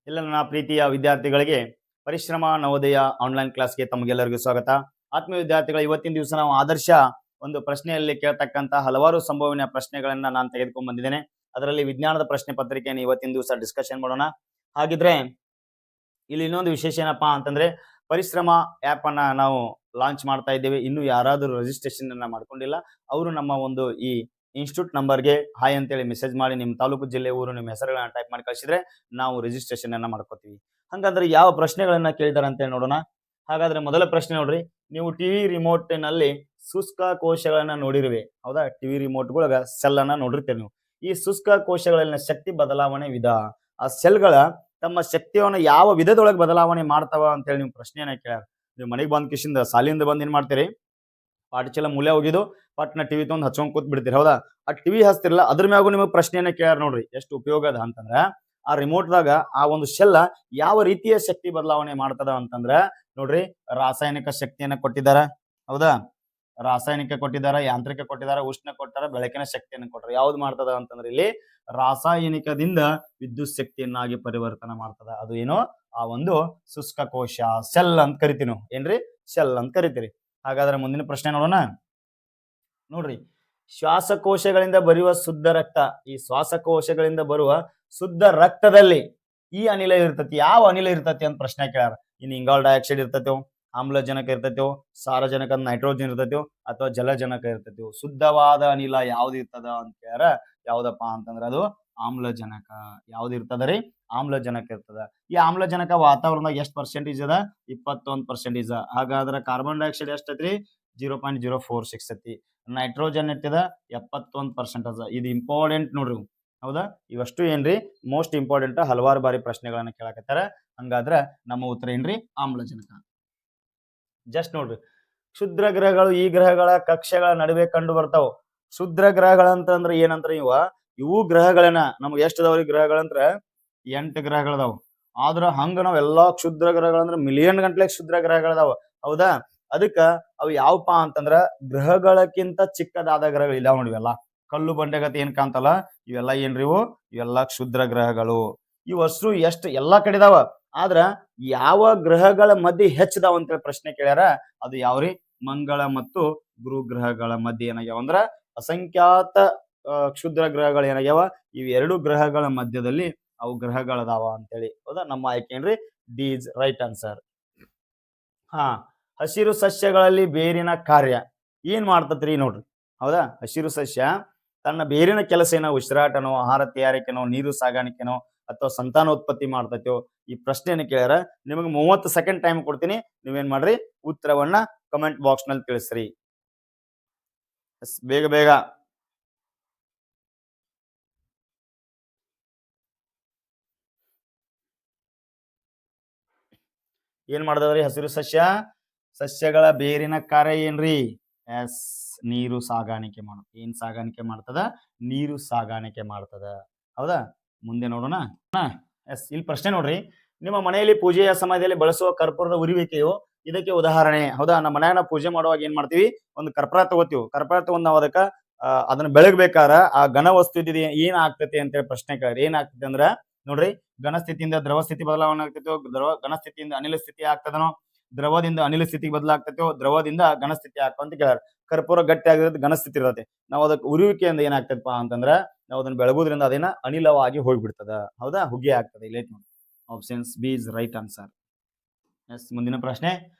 ಎಲ್ಲ ನನ್ನ ಪ್ರೀತಿಯ ವಿದ್ಯಾರ್ಥಿಗಳಿಗೆ ಪರಿಶ್ರಮ ನವೋದಯ ಆನ್ಲೈನ್ ಕ್ಲಾಸ್ಗೆ ತಮಗೆಲ್ಲರಿಗೂ ಸ್ವಾಗತ. ಆತ್ಮೀಯ ವಿದ್ಯಾರ್ಥಿಗಳ ಇವತ್ತಿನ ದಿವಸ ನಾವು ಆದರ್ಶ ಒಂದು ಪ್ರಶ್ನೆಯಲ್ಲಿ ಕೇಳ್ತಕ್ಕಂತ ಹಲವಾರು ಸಂಭವನೀಯ ಪ್ರಶ್ನೆಗಳನ್ನ ನಾನು ತೆಗೆದುಕೊಂಡು ಬಂದಿದ್ದೇನೆ. ಅದರಲ್ಲಿ ವಿಜ್ಞಾನದ ಪ್ರಶ್ನೆ ಪತ್ರಿಕೆಯನ್ನು ಇವತ್ತಿನ ದಿವಸ ಡಿಸ್ಕಷನ್ ಮಾಡೋಣ. ಹಾಗಿದ್ರೆ ಇಲ್ಲಿ ಇನ್ನೊಂದು ವಿಶೇಷ ಏನಪ್ಪಾ ಅಂತಂದ್ರೆ ಪರಿಶ್ರಮ ಆ್ಯಪ್ ಅನ್ನ ನಾವು ಲಾಂಚ್ ಮಾಡ್ತಾ ಇದ್ದೇವೆ. ಇನ್ನು ಯಾರಾದರೂ ರಿಜಿಸ್ಟ್ರೇಷನ್ ಅನ್ನ ಮಾಡ್ಕೊಂಡಿಲ್ಲ ಅವರು ನಮ್ಮ ಒಂದು ಈ ಇನ್ಸ್ಟಿಟ್ಯೂಟ್ ನಂಬರ್ಗೆ ಹಾಯ್ ಅಂತೇಳಿ ಮೆಸೇಜ್ ಮಾಡಿ ನಿಮ್ಮ ತಾಲೂಕು ಜಿಲ್ಲೆ ಊರು ನಿಮ್ಮ ಹೆಸರುಗಳನ್ನ ಟೈಪ್ ಮಾಡಿ ಕಳಿಸಿದ್ರೆ ನಾವು ರಿಜಿಸ್ಟ್ರೇಷನ್ ಅನ್ನ ಮಾಡ್ಕೋತೀವಿ. ಹಾಗಾದ್ರೆ ಯಾವ ಪ್ರಶ್ನೆಗಳನ್ನ ಕೇಳಿದಾರೆ ಅಂತ ನೋಡೋಣ. ಹಾಗಾದ್ರೆ ಮೊದಲ ಪ್ರಶ್ನೆ ನೋಡ್ರಿ, ನೀವು ಟಿವಿ ರಿಮೋಟ್ ನಲ್ಲಿ ಶುಷ್ಕ ಕೋಶಗಳನ್ನ ನೋಡಿರುವೆ ಹೌದಾ? ಟಿವಿ ರಿಮೋಟ್ಗಳಾಗ ಸೆಲ್ ಅನ್ನ ನೋಡಿರ್ತೀರಿ ನೀವು. ಈ ಶುಷ್ಕ ಕೋಶಗಳಲ್ಲಿನ ಶಕ್ತಿ ಬದಲಾವಣೆ ವಿಧ, ಆ ಸೆಲ್ಗಳ ತಮ್ಮ ಶಕ್ತಿಯನ್ನು ಯಾವ ವಿಧದೊಳಗೆ ಬದಲಾವಣೆ ಮಾಡ್ತಾವ ಅಂತೇಳಿ ನೀವು ಪ್ರಶ್ನೆಯನ್ನ ಕೇಳ್ಯಾರ. ನೀವು ಮನೆಗೆ ಬಂದ್ ಕಿಶಿಂದ ಸಾಲಿಯಿಂದ ಬಂದ್ ಏನ್ ಮಾಡ್ತೀರಿ, ಪಾಠಚಲ ಮೂಲೆ ಹೋಗಿದ್ದು ಪಟ್ನ ಟಿವಿ ತೊಂದು ಹಚ್ಕೊಂಡ್ ಕೂತ್ ಬಿಡ್ತೀರಿ ಹೌದಾ? ಆ ಟಿವಿ ಹಚ್ತಿರಲ್ಲ ಅದ್ರ ಮ್ಯಾಗು ನಿಮಗೆ ಪ್ರಶ್ನೆಯನ್ನ ಕೇಳ್ಯಾರ ನೋಡ್ರಿ. ಎಷ್ಟು ಉಪಯೋಗ ಅದ ಅಂತಂದ್ರ ಆ ರಿಮೋಟ್ದಾಗ ಆ ಒಂದು ಶೆಲ್ ಯಾವ ರೀತಿಯ ಶಕ್ತಿ ಬದಲಾವಣೆ ಮಾಡ್ತದ ಅಂತಂದ್ರ ನೋಡ್ರಿ, ರಾಸಾಯನಿಕ ಶಕ್ತಿಯನ್ನ ಕೊಟ್ಟಿದಾರ ಹೌದಾ? ರಾಸಾಯನಿಕ ಕೊಟ್ಟಿದಾರ, ಯಾಂತ್ರಿಕ ಕೊಟ್ಟಿದಾರ, ಉಷ್ಣ ಕೊಟ್ಟಾರ, ಬೆಳಕಿನ ಶಕ್ತಿಯನ್ನು ಕೊಟ್ಟಾರ. ಯಾವ್ದು ಮಾಡ್ತದ ಅಂತಂದ್ರೆ ಇಲ್ಲಿ ರಾಸಾಯನಿಕದಿಂದ ವಿದ್ಯುತ್ ಶಕ್ತಿಯನ್ನಾಗಿ ಪರಿವರ್ತನೆ ಮಾಡ್ತದ. ಅದು ಏನೋ ಆ ಒಂದು ಶುಷ್ಕ ಕೋಶ ಸೆಲ್ ಅಂತ ಕರಿತೀವಿ ನಾವು. ಏನ್ರಿ? ಸೆಲ್ ಅಂತ ಕರಿತೀರಿ. ಹಾಗಾದ್ರೆ ಮುಂದಿನ ಪ್ರಶ್ನೆ ನೋಡೋಣ. ನೋಡ್ರಿ, ಶ್ವಾಸಕೋಶಗಳಿಂದ ಬರುವ ಶುದ್ಧ ರಕ್ತ, ಈ ಶ್ವಾಸಕೋಶಗಳಿಂದ ಬರುವ ಶುದ್ಧ ರಕ್ತದಲ್ಲಿ ಈ ಅನಿಲ ಇರ್ತತಿ. ಯಾವ ಅನಿಲ ಇರ್ತತಿ ಅಂತ ಪ್ರಶ್ನೆ ಕೇಳ್ಯಾರ. ಇನ್ನು ಇಂಗಾಲ್ ಡೈಆಕ್ಸೈಡ್ ಇರ್ತತೋ, ಆಮ್ಲಜನಕ ಇರ್ತತೋ, ಸಾರಜನಕ ನೈಟ್ರೋಜನ್ ಇರ್ತತೋ, ಅಥವಾ ಜಲಜನಕ ಇರ್ತತೋ? ಶುದ್ಧವಾದ ಅನಿಲ ಯಾವ್ದು ಇರ್ತದ ಅಂತ ಕೇಳ್ಯಾರ. ಯಾವ್ದಪ್ಪ ಅಂತಂದ್ರ ಅದು ಆಮ್ಲಜನಕ. ಯಾವ್ದು ಇರ್ತದ ರೀ? ಆಮ್ಲಜನಕ ಇರ್ತದ. ಈ ಆಮ್ಲಜನಕ ವಾತಾವರಣದಾಗ ಎಷ್ಟು ಪರ್ಸೆಂಟೇಜ್ ಅದ? 21%. ಹಾಗಾದ್ರೆ ಕಾರ್ಬನ್ ಡೈಆಕ್ಸೈಡ್ ಎಷ್ಟೈತ್ರಿ? 0.046 ಐತಿ. ನೈಟ್ರೋಜನ್ ಎಷ್ಟಿದ? 71%. ಇದು ಇಂಪಾರ್ಟೆಂಟ್ ನೋಡ್ರಿ ಹೌದಾ? ಇವಷ್ಟು ಏನ್ರಿ ಮೋಸ್ಟ್ ಇಂಪಾರ್ಟೆಂಟ್. ಹಲವಾರು ಬಾರಿ ಪ್ರಶ್ನೆಗಳನ್ನ ಕೇಳಕತ್ತಾರ. ಹಂಗಾದ್ರ ನಮ್ಮ ಉತ್ತರ ಏನ್ರಿ? ಆಮ್ಲಜನಕ. ಜಸ್ಟ್ ನೋಡ್ರಿ, ಕ್ಷುದ್ರ ಗ್ರಹಗಳು ಈ ಗ್ರಹಗಳ ಕಕ್ಷೆಗಳ ನಡುವೆ ಕಂಡು ಬರ್ತಾವ. ಕ್ಷುದ್ರ ಗ್ರಹಗಳಂತಂದ್ರ ಏನಂದ್ರ ಇವು ಗ್ರಹಗಳನ್ನ ನಮ್ಗೆ ಎಷ್ಟು ಅದಾವ್ರಿ ಗ್ರಹಗಳಂದ್ರ 8 ಗ್ರಹಗಳದಾವ. ಆದ್ರ ಹಂಗ ನಾವ್ ಎಲ್ಲಾ ಕ್ಷುದ್ರ ಗ್ರಹಗಳಂದ್ರ ಮಿಲಿಯನ್ ಗಂಟ್ಲೆ ಕ್ಷುದ್ರ ಗ್ರಹಗಳದಾವ ಹೌದಾ? ಅದಕ್ಕ ಅವು ಯಾವಪ್ಪ ಅಂತಂದ್ರ ಗ್ರಹಗಳಕ್ಕಿಂತ ಚಿಕ್ಕದಾದ ಗ್ರಹಗಳು ಇದಾವ ನೋಡಿ. ಇವೆಲ್ಲ ಕಲ್ಲು ಬಂಡೆಗತಿ ಏನ್ ಕಾಣ್ತಲ್ಲ ಇವೆಲ್ಲ ಏನ್ರಿ? ಇವೆಲ್ಲ ಕ್ಷುದ್ರ ಗ್ರಹಗಳು. ಇವಷ್ಟು ಎಷ್ಟು ಎಲ್ಲಾ ಕಡೆದಾವ. ಆದ್ರ ಯಾವ ಗ್ರಹಗಳ ಮಧ್ಯೆ ಹೆಚ್ಚದಾವ ಅಂತೇಳಿ ಪ್ರಶ್ನೆ ಕೇಳ್ಯಾರ. ಅದು ಯಾವ್ರಿ? ಮಂಗಳ ಮತ್ತು ಗುರು ಗ್ರಹಗಳ ಮಧ್ಯೆ ಏನಾಗ್ಯಾವ ಅಂದ್ರ ಅಸಂಖ್ಯಾತ ಕ್ಷುದ್ರ ಗ್ರಹಗಳು ಏನಾಗ್ಯಾವ. ಇವೆರಡು ಗ್ರಹಗಳ ಮಧ್ಯದಲ್ಲಿ ಅವು ಗ್ರಹಗಳದಾವ ಅಂತೇಳಿ ಹೌದಾ? ನಮ್ಮ ಆಯ್ಕೆ ಏನ್ರಿ? D is right answer. ಹಾ, ಹಸಿರು ಸಸ್ಯಗಳಲ್ಲಿ ಬೇರಿನ ಕಾರ್ಯ ಏನ್ ಮಾಡ್ತತ್ರಿ ನೋಡ್ರಿ ಹೌದಾ? ಹಸಿರು ಸಸ್ಯ ತನ್ನ ಬೇರಿನ ಕೆಲಸ ಏನೋ ಉಸಿರಾಟನೋ, ಆಹಾರ ತಯಾರಿಕೆನೋ, ನೀರು ಸಾಗಾಣಿಕೆನೋ ಅಥವಾ ಸಂತಾನೋತ್ಪತ್ತಿ ಮಾಡ್ತೈತೋ? ಈ ಪ್ರಶ್ನೆಯನ್ನು ಕೇಳ್ಯಾರ. ನಿಮಗೆ 30 ಸೆಕೆಂಡ್ ಟೈಮ್ ಕೊಡ್ತೀನಿ. ನೀವೇನ್ ಮಾಡ್ರಿ? ಉತ್ತರವನ್ನ ಕಮೆಂಟ್ ಬಾಕ್ಸ್ ನಲ್ಲಿ ತಿಳಿಸ್ರಿ. ಬೇಗ ಬೇಗ. ಏನ್ ಮಾಡ್ದವ್ರಿ ಹಸಿರು ಸಸ್ಯ? ಸಸ್ಯಗಳ ಬೇರಿನ ಕಾರ್ಯ ಏನ್ರಿ? ಎಸ್, ನೀರು ಸಾಗಾಣಿಕೆ ಮಾಡೋದು. ಏನ್ ಸಾಗಾಣಿಕೆ ಮಾಡ್ತದ? ನೀರು ಸಾಗಾಣಿಕೆ ಮಾಡ್ತದ ಹೌದಾ? ಮುಂದೆ ನೋಡೋಣ. ಎಸ್, ಇಲ್ಲಿ ಪ್ರಶ್ನೆ ನೋಡ್ರಿ, ನಿಮ್ಮ ಮನೆಯಲ್ಲಿ ಪೂಜೆಯ ಸಮಯದಲ್ಲಿ ಬಳಸುವ ಕರ್ಪೂರದ ಉರಿವಿಕೆಯು ಇದಕ್ಕೆ ಉದಾಹರಣೆ ಹೌದಾ? ನಮ್ಮ ಮನ್ಯಾಗ ನಾವು ಪೂಜೆ ಮಾಡುವಾಗ ಏನ್ ಮಾಡ್ತೀವಿ? ಒಂದು ಕರ್ಪೂರ ತಗೋತೀವಿ. ಕರ್ಪೂರ ತಗೊಂಡ್ ನಾವು ಅದಕ್ಕ ಅದನ್ನ ಬೆಳಗ್ಬೇಕಾರ ಆ ಘನ ವಸ್ತು ಏನ್ ಆಗ್ತೈತಿ ಅಂತೇಳಿ ಪ್ರಶ್ನೆ ಕೇಳ್ರಿ. ಏನ್ ಆಗ್ತೈತಿ ಅಂದ್ರ ನೋಡ್ರಿ, ಘನ ಸ್ಥಿತಿಯಿಂದ ದ್ರವ ಸ್ಥಿತಿ ಬದಲಾವಣೆ ಆಗ್ತೈತೋ, ಘನ ಸ್ಥಿತಿಯಿಂದ ಅನಿಲ ಸ್ಥಿತಿ ಆಗ್ತದನೋ, ದ್ರವದಿಂದ ಅನಿಲ ಸ್ಥಿತಿಗೆ ಬದಲಾಗ್ತೈತೋ, ದ್ರವದಿಂದ ಘನ ಸ್ಥಿತಿ ಆಗ್ತಂತ ಕೇಳ್ಯಾರ. ಕರ್ಪೂರ ಗಟ್ಟಿ ಆಗಿರೋದು ಘನ ಸ್ಥಿತಿ ಇರತ್ತೆ. ನಾವು ಅದಕ್ಕೆ ಉರಿವಿಕೆಯಿಂದ ಏನಾಗ್ತದಪ್ಪ ಅಂತಂದ್ರ ನಾವು ಅದನ್ನ ಬೆಳಗೋದ್ರಿಂದ ಅದೇನ ಅನಿಲವಾಗಿ ಹೋಗ್ಬಿಡ್ತದ ಹೌದಾ? ಹುಗ್ಗೆ ಆಗ್ತದೆ. ಇಲ್ಲಿ options B is right answer. Yes, ಮುಂದಿನ ಪ್ರಶ್ನೆ.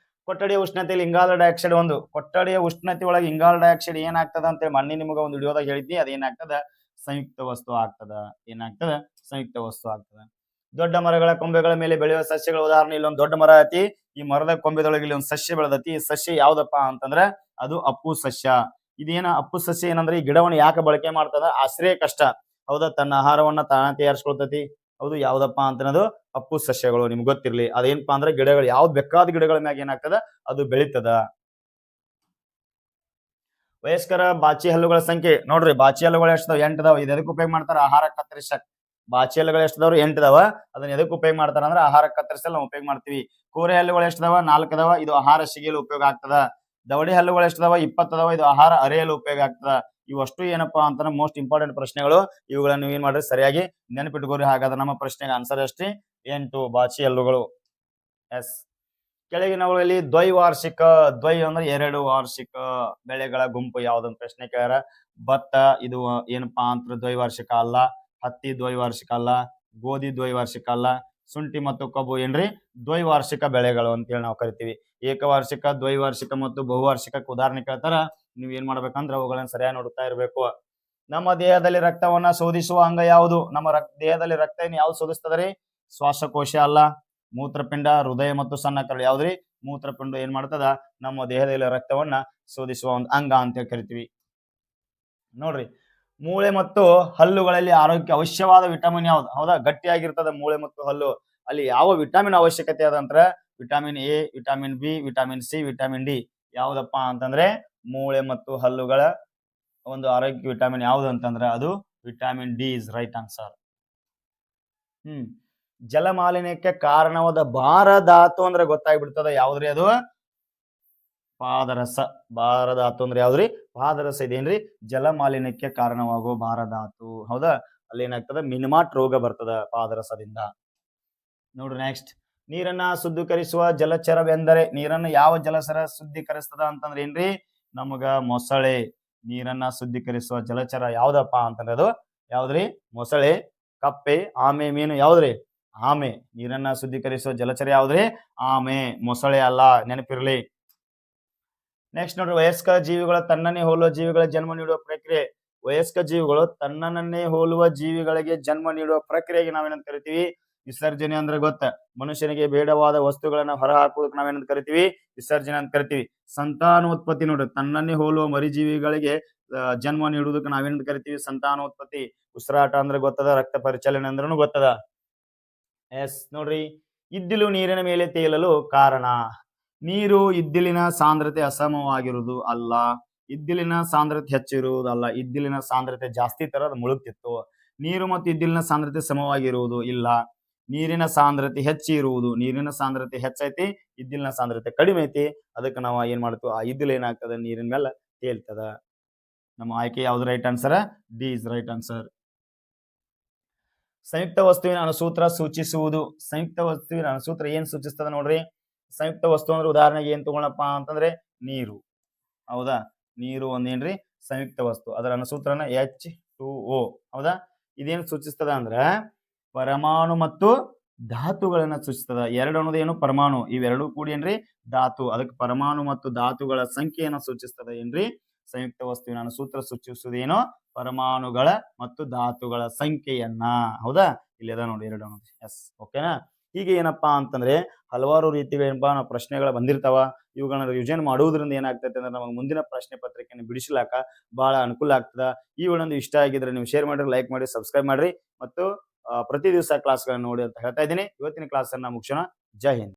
ಕೊಠಡಿಯ ಉಷ್ಣತೆಯಲ್ಲಿ ಇಂಗಾಲ ಡೈಆಕ್ಸೈಡ್ ಒಂದು. ಕೊಠಡಿಯ ಉಷ್ಣತೆ ಒಳಗೆ ಇಂಗಾಲ ಡೈಆಕ್ಸೈಡ್ ಏನಾಗ್ತದ ಅಂತ ಮಣ್ಣಿ ನಿಮಗೆ ಒಂದು ವಿಡಿಯೋದಾಗ ಹೇಳಿದ್ನಿ. ಅದೇನಾಗ್ತದ? ಸಂಯುಕ್ತ ವಸ್ತು ಆಗ್ತದ. ಏನಾಗ್ತದ? ಸಂಯುಕ್ತ ವಸ್ತು ಆಗ್ತದ. ದೊಡ್ಡ ಮರಗಳ ಕೊಂಬೆಗಳ ಮೇಲೆ ಬೆಳೆಯುವ ಸಸ್ಯಗಳ ಉದಾಹರಣೆ. ಇಲ್ಲೊಂದು ದೊಡ್ಡ ಮರ ಐತಿ. ಈ ಮರದ ಕೊಂಬೆದೊಳಗೆ ಇಲ್ಲಿ ಒಂದು ಸಸ್ಯ ಬೆಳೆದತಿ. ಈ ಸಸ್ಯ ಯಾವ್ದಪ್ಪ ಅಂತಂದ್ರ ಅದು ಅಪ್ಪು ಸಸ್ಯ. ಇದೇನ ಅಪ್ಪು ಸಸ್ಯ ಏನಂದ್ರೆ ಈ ಗಿಡವನ್ನು ಯಾಕೆ ಬಳಕೆ ಮಾಡ್ತದ? ಆಶ್ರಯ ಕಷ್ಟ ಹೌದಾ? ತನ್ನ ಆಹಾರವನ್ನ ತಾನ ತಯಾರಿಸ್ಕೊಳ್ತತಿ ಹೌದು. ಯಾವ್ದಪ್ಪ ಅಂತನದು ಅಪ್ಪು ಸಸ್ಯಗಳು. ನಿಮ್ಗೆ ಗೊತ್ತಿರ್ಲಿ ಅದೇನಪ್ಪಾ ಅಂದ್ರೆ ಗಿಡಗಳು ಯಾವ್ದು ಬೇಕಾದ ಗಿಡಗಳ ಮ್ಯಾಗ ಏನಾಗ್ತದ? ಅದು ಬೆಳೀತದ. ವಯಸ್ಕರ ಬಾಚಿ ಹಲ್ಲುಗಳ ಸಂಖ್ಯೆ ನೋಡ್ರಿ. ಬಾಚಿ ಹಲ್ಲುಗಳು ಎಷ್ಟದಾವ? 8 ಅದಾವ. ಇದು ಎದಕ್ಕೆ ಉಪಯೋಗ ಮಾಡ್ತಾರ? ಆಹಾರ ಕತ್ತರಿಸಕ್. ಬಾಚಿ ಹಲ್ಲುಗಳು ಎಷ್ಟದವ್ರು? 8 ಅದಾವ. ಅದನ್ನ ಎದಕ್ಕೆ ಉಪಯೋಗ ಮಾಡ್ತಾರ ಅಂದ್ರೆ ಆಹಾರ ಕತ್ತರಿಸಲು ನಾವು ಉಪಯೋಗ ಮಾಡ್ತೀವಿ. ಕೋರೆ ಹಲ್ಲುಗಳು ಎಷ್ಟದಾವ? 4 ಅದಾವ. ಇದು ಆಹಾರ ಸಿಗಿಯಲು ಉಪಯೋಗ ಆಗ್ತದ. ದವಡಿ ಹಲ್ಲುಗಳು ಎಷ್ಟದಾವ? 20 ಅದಾವ. ಇದು ಆಹಾರ ಅರೆಯಲು ಉಪಯೋಗ ಆಗ್ತದ. ಇವಷ್ಟು ಏನಪ್ಪಾ ಅಂತಂದ್ರೆ ಮೋಸ್ಟ್ ಇಂಪಾರ್ಟೆಂಟ್ ಪ್ರಶ್ನೆಗಳು. ಇವುಗಳನ್ನು ಏನ್ ಮಾಡ್ರಿ? ಸರಿಯಾಗಿ ನೆನಪಿಟ್ಕೋರಿ. ಹಾಗಾದ್ರೆ ನಮ್ಮ ಪ್ರಶ್ನೆಗೆ ಆನ್ಸರ್ ಅಷ್ಟೇ. 8 ಬಾಚಿ ಹಲ್ಲುಗಳು. ಎಸ್. ಕೆಳಗಿನವುಗಳಲ್ಲಿ ದ್ವೈವಾರ್ಷಿಕ, ಅಂದ್ರೆ 2 ವಾರ್ಷಿಕ ಬೆಳೆಗಳ ಗುಂಪು ಯಾವ್ದಂತ ಪ್ರಶ್ನೆ ಕೇಳ್ಯಾರ. ಭತ್ತ ಇದು ಏನಪ್ಪಾ ಅಂತ ದ್ವೈವಾರ್ಷಿಕ ಅಲ್ಲ, ಹತ್ತಿ ದ್ವೈವಾರ್ಷಿಕ ಅಲ್ಲ, ಗೋಧಿ ದ್ವೈವಾರ್ಷಿಕ ಅಲ್ಲ, ಶುಂಠಿ ಮತ್ತು ಕಬ್ಬು ಏನ್ರಿ ದ್ವೈವಾರ್ಷಿಕ ಬೆಳೆಗಳು ಅಂತೇಳಿ ನಾವು ಕರಿತೀವಿ. ಏಕವಾರ್ಷಿಕ, ದ್ವೈವಾರ್ಷಿಕ ಮತ್ತು ಬಹುವಾರ್ಷಿಕಕ್ಕೆ ಉದಾಹರಣೆ ಕೇಳ್ತಾರ. ನೀವ್ ಏನ್ ಮಾಡ್ಬೇಕಂದ್ರೆ ಅವುಗಳನ್ನ ಸರಿಯಾಗಿ ನೋಡ್ತಾ ಇರ್ಬೇಕು. ನಮ್ಮ ದೇಹದಲ್ಲಿ ರಕ್ತವನ್ನ ಶೋಧಿಸುವ ಅಂಗ ಯಾವುದು? ನಮ್ಮ ದೇಹದಲ್ಲಿ ರಕ್ತ ಯಾವ್ದು ಶೋಧಿಸ್ತದ್ರಿ? ಶ್ವಾಸಕೋಶ ಅಲ್ಲ, ಮೂತ್ರಪಿಂಡ, ಹೃದಯ ಮತ್ತು ಸಣ್ಣ ಕರಳು. ಯಾವ್ದ್ರಿ? ಮೂತ್ರಪಿಂಡ ಏನ್ ಮಾಡ್ತದ? ನಮ್ಮ ದೇಹದಲ್ಲಿ ರಕ್ತವನ್ನ ಶೋಧಿಸುವ ಒಂದು ಅಂಗ ಅಂತ ಕರಿತೀವಿ. ನೋಡ್ರಿ, ಮೂಳೆ ಮತ್ತು ಹಲ್ಲುಗಳಲ್ಲಿ ಆರೋಗ್ಯಕ್ಕೆ ಅವಶ್ಯವಾದ ವಿಟಮಿನ್ ಯಾವ್ದು? ಹೌದಾ, ಗಟ್ಟಿಯಾಗಿರ್ತದ ಮೂಳೆ ಮತ್ತು ಹಲ್ಲು. ಅಲ್ಲಿ ಯಾವ ವಿಟಮಿನ್ ಅವಶ್ಯಕತೆ ಅದಂದ್ರ vitamin A, vitamin B, vitamin C, vitamin D. ಯಾವ್ದಪ್ಪ ಅಂತಂದ್ರೆ ಮೂಳೆ ಮತ್ತು ಹಲ್ಲುಗಳ ಒಂದು ಆರೋಗ್ಯ ವಿಟಮಿನ್ ಯಾವ್ದು ಅಂತಂದ್ರೆ ಅದು vitamin D is right answer. ಜಲಮಾಲಿನ್ಯಕ್ಕೆ ಕಾರಣವಾದ ಭಾರ ಧಾತು ಅಂದ್ರೆ ಗೊತ್ತಾಗ್ಬಿಡ್ತದ. ಯಾವ್ದ್ರಿ ಅದು? ಪಾದರಸ. ಭಾರ ಧಾತು ಅಂದ್ರೆ ಯಾವ್ದ್ರಿ? ಪಾದರಸ ಇದೇನ್ರಿ ಜಲಮಾಲಿನ್ಯಕ್ಕೆ ಕಾರಣವಾಗುವ ಭಾರ ಧಾತು. ಹೌದಾ, ಅಲ್ಲಿ ಏನಾಗ್ತದ? ಮಿನಿಮಾಟ್ ರೋಗ ಬರ್ತದ ಪಾದರಸದಿಂದ. ನೋಡ್ರಿ ನೆಕ್ಸ್ಟ್, ನೀರನ್ನ ಶುದ್ಧೀಕರಿಸುವ ಜಲಚರವೆಂದರೆ? ನೀರನ್ನ ಯಾವ ಜಲಚರ ಶುದ್ಧೀಕರಿಸ್ತದ ಅಂತಂದ್ರೆ ಏನ್ರಿ? ನಮಗ ಮೊಸಳೆ. ನೀರನ್ನ ಶುದ್ಧೀಕರಿಸುವ ಜಲಚರ ಯಾವ್ದಪ್ಪ ಅಂತಂದ್ರೆ ಅದು ಯಾವ್ದ್ರಿ? ಮೊಸಳೆ, ಕಪ್ಪೆ, ಆಮೆ, ಮೀನು. ಯಾವ್ದ್ರಿ? ಆಮೆ. ನೀರನ್ನ ಶುದ್ಧೀಕರಿಸುವ ಜಲಚರ ಯಾವ್ದ್ರಿ? ಆಮೆ, ಮೊಸಳೆ ಅಲ್ಲ, ನೆನಪಿರ್ಲಿ. ನೆಕ್ಸ್ಟ್ ನೋಡ್ರಿ, ವಯಸ್ಕ ಜೀವಿಗಳ ತನ್ನನ್ನೇ ಹೋಲುವ ಜೀವಿಗಳ ಜನ್ಮ ನೀಡುವ ಪ್ರಕ್ರಿಯೆ. ವಯಸ್ಕ ಜೀವಿಗಳು ತನ್ನನ್ನೇ ಹೋಲುವ ಜೀವಿಗಳಿಗೆ ಜನ್ಮ ನೀಡುವ ಪ್ರಕ್ರಿಯೆಗೆ ನಾವೇನಂತ ಕರಿತೀವಿ? ವಿಸರ್ಜನೆ ಅಂದ್ರೆ ಗೊತ್ತ. ಮನುಷ್ಯನಿಗೆ ಬೇಡವಾದ ವಸ್ತುಗಳನ್ನ ಹೊರ ಹಾಕುವುದಕ್ಕೆ ನಾವೇನಂತ ಕರಿತೀವಿ? ವಿಸರ್ಜನೆ ಅಂತ ಕರಿತೀವಿ. ಸಂತಾನೋತ್ಪತ್ತಿ ನೋಡ್ರಿ, ತನ್ನನ್ನೇ ಹೋಲುವ ಮರಿಜೀವಿಗಳಿಗೆ ಜನ್ಮ ನೀಡುವುದಕ್ಕೆ ನಾವೇನಂತ ಕರಿತೀವಿ? ಸಂತಾನೋತ್ಪತ್ತಿ. ಉಸಿರಾಟ ಅಂದ್ರೆ ಗೊತ್ತದ, ರಕ್ತ ಪರಿಚಲನೆ ಅಂದ್ರೂ ಗೊತ್ತದ. ಎಸ್. ನೋಡ್ರಿ, ಇದ್ದಿಲು ನೀರಿನ ಮೇಲೆ ತೇಲಲು ಕಾರಣ? ನೀರು ಇದ್ದಿಲಿನ ಸಾಂದ್ರತೆ ಅಸಮವಾಗಿರುವುದು ಅಲ್ಲ, ಇದ್ದಿಲಿನ ಸಾಂದ್ರತೆ ಹೆಚ್ಚಿರುವುದಲ್ಲ, ಇದ್ದಿಲಿನ ಸಾಂದ್ರತೆ ಜಾಸ್ತಿ ತರ ಮುಳುಗ್ತಿತ್ತು. ನೀರು ಮತ್ತು ಇದ್ದಿಲಿನ ಸಾಂದ್ರತೆ ಸಮವಾಗಿರುವುದು ಇಲ್ಲ, ನೀರಿನ ಸಾಂದ್ರತೆ ಹೆಚ್ಚಿ ಇರುವುದು. ನೀರಿನ ಸಾಂದ್ರತೆ ಹೆಚ್ಚೈತಿ, ಇದ್ದಿಲಿನ ಸಾಂದ್ರತೆ ಕಡಿಮೆ ಐತಿ. ಅದಕ್ಕೆ ನಾವು ಏನ್ ಮಾಡ್ತೀವಿ? ಆ ಇದ್ದಿಲು ಏನಾಗ್ತದ? ನೀರಿನ ಮೇಲೆ ತೇಲ್ತದ. ನಮ್ಮ ಆಯ್ಕೆ ಯಾವ್ದು right answer? D is right answer. ಸಂಯುಕ್ತ ವಸ್ತುವಿನ ಅಣುಸೂತ್ರ ಸೂಚಿಸುವುದು. ಸಂಯುಕ್ತ ವಸ್ತುವಿನ ಅಣುಸೂತ್ರ ಏನ್ ಸೂಚಿಸ್ತದ ನೋಡ್ರಿ? ಸಂಯುಕ್ತ ವಸ್ತು ಅಂದ್ರೆ ಉದಾಹರಣೆಗೆ ಏನ್ ತಗೊಳಪ್ಪ ಅಂತಂದ್ರೆ ನೀರು. ಹೌದಾ, ನೀರು ಒಂದೇನ್ರಿ ಸಂಯುಕ್ತ ವಸ್ತು. ಅದರ ಅಣುಸೂತ್ರನ H2O. ಹೌದಾ, ಇದೇನು ಸೂಚಿಸ್ತದ ಅಂದ್ರ ಪರಮಾಣು ಮತ್ತು ಧಾತುಗಳನ್ನ ಸೂಚಿಸ್ತದ. ಎರಡು ಅನ್ನೋದು ಏನು? ಪರಮಾಣು. ಇವೆರಡೂ ಕೂಡಿ ಏನ್ರಿ ಧಾತು. ಅದಕ್ಕೆ ಪರಮಾಣು ಮತ್ತು ಧಾತುಗಳ ಸಂಖ್ಯೆಯನ್ನು ಸೂಚಿಸ್ತದ. ಏನ್ರಿ ಸಂಯುಕ್ತ ವಸ್ತುವಿನ ಅಣುಸೂತ್ರ ಸೂಚಿಸುವುದೇನೋ ಪರಮಾಣುಗಳ ಮತ್ತು ಧಾತುಗಳ ಸಂಖ್ಯೆಯನ್ನ. ಹೌದಾ, ಇಲ್ಲಿ ಅದ ನೋಡಿ ಎರಡು ಅನ್ನೋದು. ಎಸ್, ಓಕೆನಾ? ಹೀಗೆ ಏನಪ್ಪಾ ಅಂತಂದ್ರೆ ಹಲವಾರು ರೀತಿಯ ಏನಪ್ಪಾ ನಾವು ಪ್ರಶ್ನೆಗಳು ಬಂದಿರ್ತಾವ. ಇವುಗಳನ್ನ ರಿವಿಷನ್ ಮಾಡುವುದರಿಂದ ಏನಾಗ್ತೈತೆ ಅಂದ್ರೆ ನಮಗೆ ಮುಂದಿನ ಪ್ರಶ್ನೆ ಪತ್ರಿಕೆಯನ್ನು ಬಿಡಿಸಲಾಕ ಬಹಳ ಅನುಕೂಲ ಆಗ್ತದ. ಈ ವಿಡಿಯೋ ಇಷ್ಟ ಆಗಿದ್ರೆ ನೀವು ಶೇರ್ ಮಾಡ್ರಿ, ಲೈಕ್ ಮಾಡಿ, ಸಬ್ಸ್ಕ್ರೈಬ್ ಮಾಡ್ರಿ ಮತ್ತು ಪ್ರತಿ ದಿವಸ ಕ್ಲಾಸ್ಗಳನ್ನ ನೋಡಿ ಅಂತ ಹೇಳ್ತಾ ಇದ್ದೀನಿ. ಇವತ್ತಿನ ಕ್ಲಾಸ್ ಅನ್ನ ಮುಗಿಸೋಣ. ಜೈ ಹಿಂದ್.